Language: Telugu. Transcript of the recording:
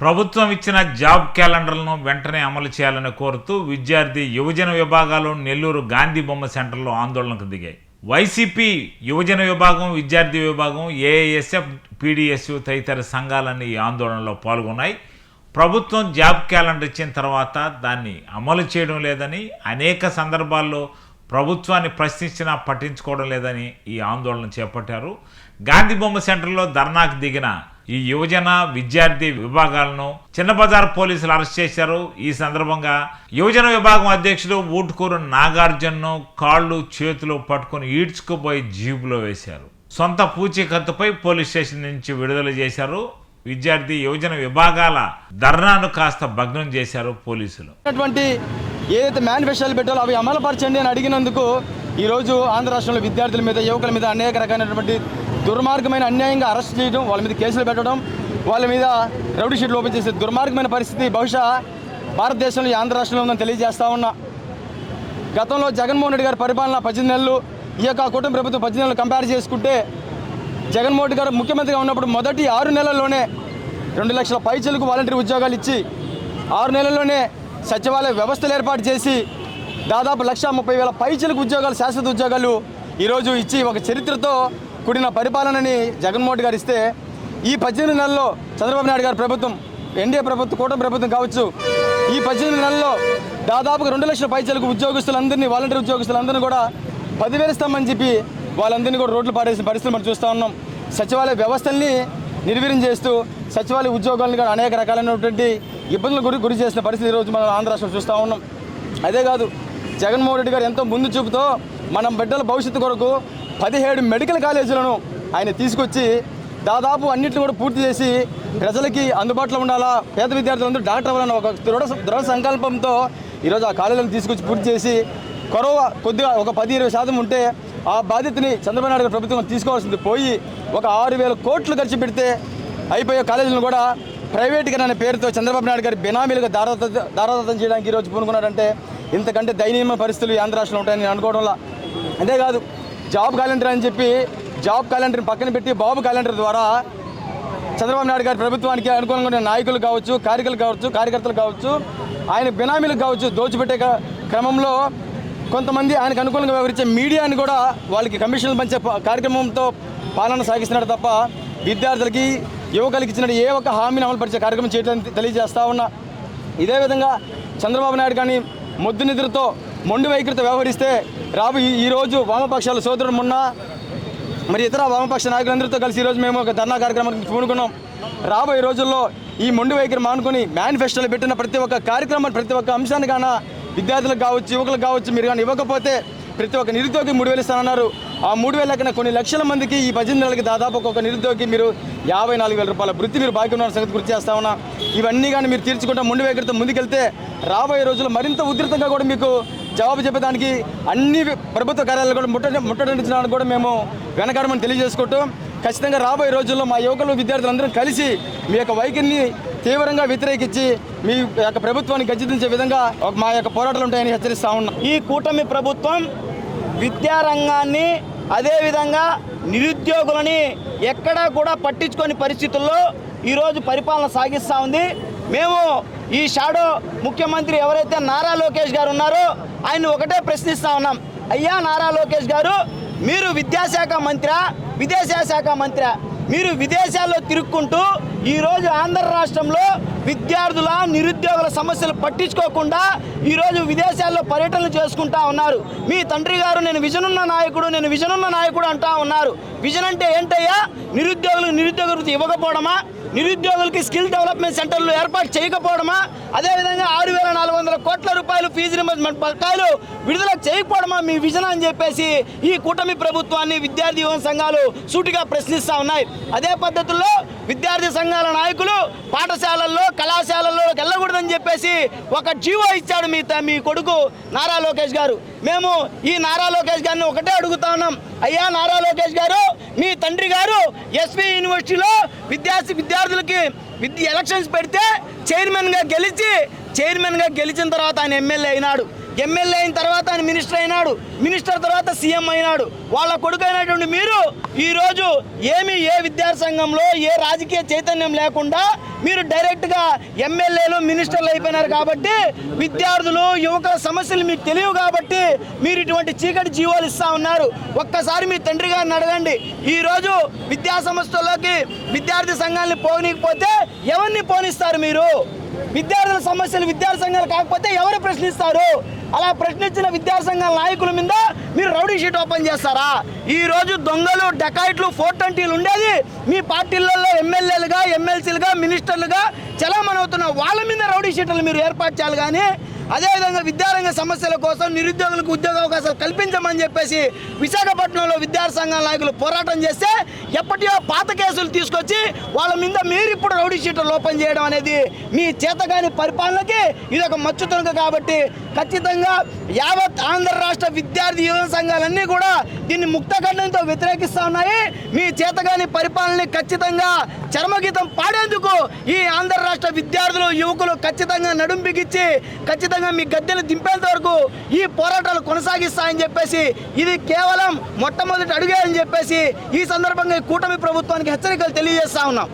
ప్రభుత్వం ఇచ్చిన జాబ్ క్యాలెండర్లను వెంటనే అమలు చేయాలని కోరుతూ విద్యార్థి యువజన విభాగాలు నెల్లూరు గాంధీ బొమ్మ సెంటర్లో ఆందోళనకు దిగాయి. వైసీపీ యువజన విభాగం, విద్యార్థి విభాగం, ఏఐఎస్ఎఫ్, పీడీఎస్యు తదితర సంఘాలన్నీ ఈ ఆందోళనలో పాల్గొన్నాయి. ప్రభుత్వం జాబ్ క్యాలెండర్ ఇచ్చిన తర్వాత దాన్ని అమలు చేయడం లేదని, అనేక సందర్భాల్లో ప్రభుత్వాన్ని ప్రశ్నించినా పట్టించుకోవడం లేదని ఈ ఆందోళన చేపట్టారు. గాంధీ బొమ్మ సెంటర్లో ధర్నాకు దిగిన ఈ యువజన విద్యార్థి విభాగాలను చిన్నబజార్ పోలీసులు అరెస్ట్ చేశారు. ఈ సందర్భంగా యువజన విభాగం అధ్యక్షుడు ఊటుకూరు నాగార్జున్ను కాళ్ళు చేతులు పట్టుకుని ఈడ్చుకుపోయి జీబులో వేశారు. సొంత పూచీకత్తుపై పోలీస్ స్టేషన్ నుంచి విడుదల చేశారు. విద్యార్థి యువజన విభాగాల ధర్నాను కాస్త భగ్నం చేశారు పోలీసులు. ఏదైతే మేనిఫెస్టోలు పెట్టాలో అవి అమలుపరచండి అని అడిగినందుకు ఈరోజు ఆంధ్ర రాష్ట్రంలో విద్యార్థుల మీద, యువకుల మీద అనేక రకాలైనటువంటి దుర్మార్గమైన అన్యాయంగా అరెస్ట్ చేయడం, వాళ్ళ మీద కేసులు పెట్టడం, వాళ్ళ మీద రౌడీ షీట్లు ఓపెన్ చేసే దుర్మార్గమైన పరిస్థితి బహుశా భారతదేశంలో ఆంధ్ర రాష్ట్రంలో ఉందని తెలియజేస్తా ఉన్నా. గతంలో జగన్మోహన్ రెడ్డి గారి పరిపాలన 18 నెలలు, ఈ యొక్క కుటుంబ ప్రభుత్వం 18 నెలలు కంపేర్ చేసుకుంటే జగన్మోహన్ రెడ్డి గారు ముఖ్యమంత్రిగా ఉన్నప్పుడు మొదటి 6 నెలల్లోనే 2 లక్షల పైచలకు వాలంటీర్ ఉద్యోగాలు ఇచ్చి 6 నెలల్లోనే సచివాలయ వ్యవస్థలు ఏర్పాటు చేసి దాదాపు 1,30,000 పైచలకు ఉద్యోగాలు, శాశ్వత ఉద్యోగాలు ఈరోజు ఇచ్చి ఒక చరిత్రతో కూడిన పరిపాలనని జగన్మోహన్ రెడ్డి గారు ఇస్తే, ఈ 18 నెలల్లో చంద్రబాబు నాయుడు గారి ప్రభుత్వం, ఎన్డీఏ ప్రభుత్వం, కూటమి ప్రభుత్వం కావచ్చు, ఈ 18 నెలల్లో దాదాపుగా 2 లక్షల పైచలకు ఉద్యోగస్తులందరినీ, వాలంటీర్ ఉద్యోగస్తులందరినీ కూడా 10,000 ఇస్తామని చెప్పి వాళ్ళందరినీ కూడా రోడ్లు పాడేసిన పరిస్థితులు మనం చూస్తూ ఉన్నాం. సచివాలయ వ్యవస్థల్ని నిర్వీర్యం చేస్తూ సచివాలయ ఉద్యోగాలను కూడా అనేక రకాలైనటువంటి ఇబ్బందులు గురి చేసిన పరిస్థితి ఈరోజు మనం ఆంధ్ర రాష్ట్రం చూస్తూ ఉన్నాం. అదే కాదు, జగన్మోహన్ రెడ్డి గారు ఎంతో ముందు చూపుతో మనం బిడ్డల భవిష్యత్తు కొరకు 17 మెడికల్ కాలేజీలను ఆయన తీసుకొచ్చి దాదాపు అన్నింటిని కూడా పూర్తి చేసి ప్రజలకి అందుబాటులో ఉండాలా, పేద విద్యార్థులందరూ డాక్టర్ అవ్వాలన్న ఒక దృఢ సంకల్పంతో ఈరోజు ఆ కాలేజీలను తీసుకొచ్చి పూర్తి చేసి, కొరవ కొద్దిగా ఒక 10-20% ఉంటే ఆ బాధ్యతని చంద్రబాబు నాయుడు గారి ప్రభుత్వం తీసుకోవాల్సింది పోయి ఒక 6,000 కోట్లు ఖర్చు పెడితే అయిపోయే కాలేజీలను కూడా ప్రైవేట్గా అనే పేరుతో చంద్రబాబు నాయుడు గారి బెనామీలుగా దారాదత్తం చేయడానికి ఈరోజు పూనుకున్నారంటే ఇంతకంటే దయనీయమైన పరిస్థితులు ఆంధ్ర రాష్ట్రంలో ఉంటాయని నేను అనుకోవడంలా. అంతేకాదు, జాబ్ క్యాలెండర్ అని చెప్పి జాబ్ క్యాలెండర్ని పక్కన పెట్టి బాబు క్యాలెండర్ ద్వారా చంద్రబాబు నాయుడు గారి ప్రభుత్వానికి అనుకూలంగా ఉన్న నాయకులు కావచ్చు, కార్యకర్తలు కావచ్చు, ఆయన బెనామీలకు కావచ్చు దోచిపెట్టే క్రమంలో కొంతమంది ఆయనకు అనుకూలంగా వ్యవహరించే మీడియాని కూడా వాళ్ళకి కమిషన్లు పంచే కార్యక్రమంతో పాలన సాగిస్తున్నాడు తప్ప విద్యార్థులకి, యువకులకి ఇచ్చిన ఏ ఒక్క హామీని అమలుపరిచే కార్యక్రమం చేయడానికి తెలియజేస్తా ఉన్నా. ఇదే విధంగా చంద్రబాబు నాయుడు కానీ మొద్దు నిద్రతో, మొండి వైఖరితో వ్యవహరిస్తే ఈరోజు వామపక్షాల సోదరుడు మొన్న మరి ఇతర వామపక్ష నాయకులందరితో కలిసి ఈరోజు మేము ఒక ధర్నా కార్యక్రమానికి పూనుకున్నాం. రాబోయే రోజుల్లో ఈ మొండి వైఖరి మానుకొని మేనిఫెస్టోలో పెట్టిన ప్రతి ఒక్క కార్యక్రమాన్ని, ప్రతి ఒక్క అంశాన్ని కానీ విద్యార్థులకు కావచ్చు, యువకులకు కావచ్చు మీరు కానీ ఇవ్వకపోతే ప్రతి ఒక్క నిరుద్యోగి 3,000 ఇస్తానన్నారు. ఆ 3,000 లెక్కన కొన్ని లక్షల మందికి ఈ 18 నెలలకి దాదాపు ఒక్కొక్క నిరుద్యోగి మీరు 54,000 రూపాయల వృత్తి మీరు బాకీ ఉన్న సంగతి గుర్తు చేస్తా ఉన్నా. ఇవన్నీ కానీ మీరు తీర్చుకుంటా మొండి వైఖరితో ముందుకెళ్తే రాబోయే రోజుల్లో మరింత ఉధృతంగా కూడా మీకు జవాబు చెప్పడానికి అన్ని ప్రభుత్వ కార్యాలయాలు కూడా ముట్టడించడానికి కూడా మేము వెనకాడమని తెలియజేసుకుంటూ, ఖచ్చితంగా రాబోయే రోజుల్లో మా యువకులు, విద్యార్థులందరం కలిసి మీ యొక్క వైఖరిని తీవ్రంగా వ్యతిరేకించి మీ యొక్క ప్రభుత్వాన్ని గద్దెదించే విధంగా మా యొక్క పోరాటాలు ఉంటాయని హెచ్చరిస్తా ఉన్నాం. ఈ కూటమి ప్రభుత్వం విద్యారంగాన్ని, అదేవిధంగా నిరుద్యోగులని ఎక్కడా కూడా పట్టించుకోని పరిస్థితుల్లో ఈరోజు పరిపాలన సాగిస్తూ ఉంది. మేము ఈ షాడో ముఖ్యమంత్రి ఎవరైతే నారా లోకేష్ గారు ఉన్నారో ఆయన ఒకటే ప్రశ్నిస్తూ ఉన్నాం. అయ్యా నారా లోకేష్ గారు, మీరు విద్యాశాఖ మంత్రి, విదేశాశాఖ మంత్రి, మీరు విదేశాల్లో తిరుక్కుంటూ ఈరోజు ఆంధ్ర రాష్ట్రంలో విద్యార్థుల, నిరుద్యోగుల సమస్యలు పట్టించుకోకుండా ఈరోజు విదేశాల్లో పర్యటనలు చేసుకుంటా ఉన్నారు. మీ తండ్రి గారు నేను విజన్ ఉన్న నాయకుడు అంటా ఉన్నారు. విజన్ అంటే ఏంటయ్యా? నిరుద్యోగ వృత్తి ఇవ్వకపోవడమా? నిరుద్యోగులకి స్కిల్ డెవలప్మెంట్ సెంటర్లు ఏర్పాటు చేయకపోవడమా? అదేవిధంగా 6,400 కోట్ల రూపాయలు ఫీజు రింబర్స్మెంట్ పథకాలు విడుదల చేయకపోవడమా మీ విజన్ అని చెప్పేసి ఈ కూటమి ప్రభుత్వాన్ని విద్యార్థి యువన సంఘాలు సూటిగా ప్రశ్నిస్తూ ఉన్నాయి. అదే పద్ధతుల్లో విద్యార్థి సంఘాల నాయకులు పాఠశాలల్లో, కళాశాలల్లో వెళ్ళకూడదని చెప్పేసి ఒక జీవో ఇచ్చాడు మీ కొడుకు నారా లోకేష్ గారు. మేము ఈ నారా లోకేష్ గారిని ఒకటే అడుగుతా ఉన్నాం. అయ్యా నారా లోకేష్ గారు, మీ తండ్రి గారు ఎస్వి యూనివర్సిటీలో విద్యార్థులకి ఎలక్షన్స్ పెడితే చైర్మన్గా గెలిచిన తర్వాత ఆయన ఎమ్మెల్యే అయిన తర్వాత ఆయన మినిస్టర్ తర్వాత సీఎం అయినాడు. వాళ్ళ కొడుకైనటువంటి మీరు ఈరోజు ఏ విద్యార్థి సంఘంలో ఏ రాజకీయ చైతన్యం లేకుండా మీరు డైరెక్ట్గా ఎమ్మెల్యేలు మినిస్టర్లు అయిపోయినారు కాబట్టి విద్యార్థులు యువకుల సమస్యలు మీకు తెలియవు కాబట్టి మీరు ఇటువంటి చీకటి జీవోలు ఇస్తా ఉన్నారు. ఒక్కసారి మీ తండ్రి గారిని అడగండి. ఈరోజు విద్యా సంస్థల్లోకి విద్యార్థి సంఘాలని పోనీకపోతే ఎవరిని పోనిస్తారు? మీరు విద్యార్థుల సమస్యలు విద్యార్థి సంఘాలు కాకపోతే ఎవరు ప్రశ్నిస్తారు? అలా ప్రశ్నించిన విద్యార్థి సంఘాల నాయకుల మీద మీరు రౌడీ షీట్ ఓపెన్ చేస్తారా? ఈ రోజు దొంగలు డకాయిట్లు 420లు ఉండేది మీ పార్టీలలో ఎమ్మెల్యేలుగా ఎమ్మెల్సీలుగా మినిస్టర్లుగా చలామణి అవుతున్న వాళ్ళ మీద రౌడీ షీట్లు మీరు ఏర్పాటు చేయాలి. కానీ అదేవిధంగా విద్యారంగ సమస్యల కోసం నిరుద్యోగులకు ఉద్యోగ అవకాశాలు కల్పించమని చెప్పేసి విశాఖపట్నంలో విద్యార్థి సంఘాల నాయకులు పోరాటం చేస్తే ఎప్పటియో పాత కేసులు తీసుకొచ్చి వాళ్ళ మీద మీరు ఇప్పుడు రౌడీ షీట్లు ఓపెన్ చేయడం అనేది మీ చేతగాని పరిపాలనకి ఇది ఒక మచ్చుతునక. కాబట్టి ఖచ్చితంగా యావత్ ఆంధ్ర రాష్ట్ర విద్యార్థి యువజన సంఘాలన్నీ కూడా దీన్ని ముక్తఖండంతో వ్యతిరేకిస్తూ ఉన్నాయి. మీ చేతగాని పరిపాలనని ఖచ్చితంగా చర్మగీతం పాడేందుకు ఈ ఆంధ్ర రాష్ట్ర విద్యార్థులు యువకులు ఖచ్చితంగా నడుం బిగించి ఖచ్చితంగా మీ గద్దెలు దింపేంత వరకు ఈ పోరాటాలు కొనసాగిస్తాయని చెప్పేసి ఇది కేవలం మొట్టమొదటి అడుగే అని చెప్పేసి ఈ సందర్భంగా కూటమి ప్రభుత్వానికి హెచ్చరికలు తెలియజేస్తా ఉన్నాం.